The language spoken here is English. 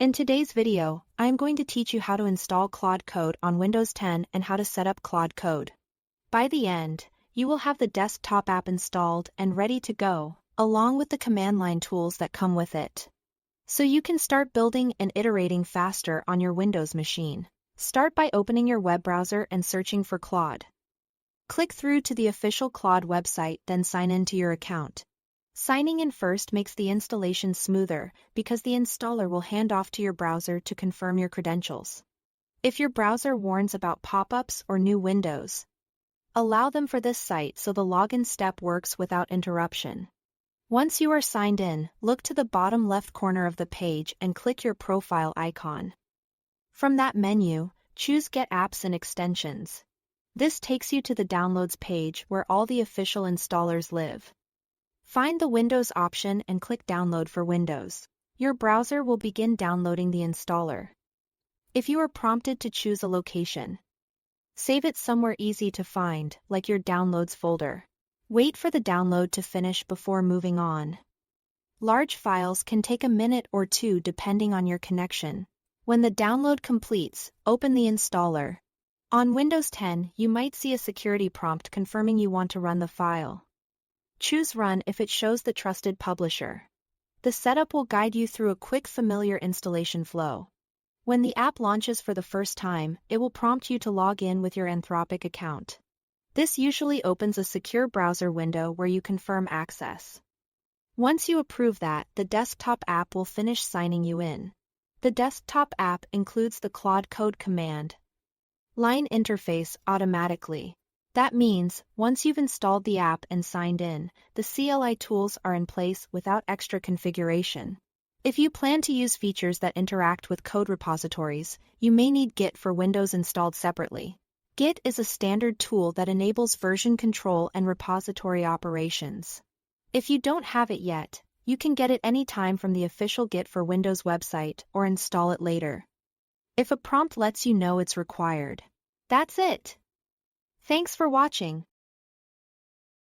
In today's video, I am going to teach you how to install Claude Code on Windows 10 and how to set up Claude Code. By the end, you will have the desktop app installed and ready to go, along with the command line tools that come with it. So you can start building and iterating faster on your Windows machine. Start by opening your web browser and searching for Claude. Click through to the official Claude website, then sign in to your account. Signing in first makes the installation smoother because the installer will hand off to your browser to confirm your credentials. If your browser warns about pop-ups or new windows, allow them for this site so the login step works without interruption. Once you are signed in, look to the bottom left corner of the page and click your profile icon. From that menu, choose Get Apps and Extensions. This takes you to the Downloads page where all the official installers live. Find the Windows option and click Download for Windows. Your browser will begin downloading the installer. If you are prompted to choose a location, save it somewhere easy to find, like your Downloads folder. Wait for the download to finish before moving on. Large files can take a minute or two depending on your connection. When the download completes, open the installer. On Windows 10, you might see a security prompt confirming you want to run the file. Choose Run if it shows the trusted publisher. The setup will guide you through a quick, familiar installation flow. When the app launches for the first time, it will prompt you to log in with your Anthropic account. This usually opens a secure browser window where you confirm access. Once you approve that, the desktop app will finish signing you in. The desktop app includes the Claude Code command line interface automatically. That means, once you've installed the app and signed in, the CLI tools are in place without extra configuration. If you plan to use features that interact with code repositories, you may need Git for Windows installed separately. Git is a standard tool that enables version control and repository operations. If you don't have it yet, you can get it anytime from the official Git for Windows website or install it later. If a prompt lets you know it's required. That's it. Thanks for watching.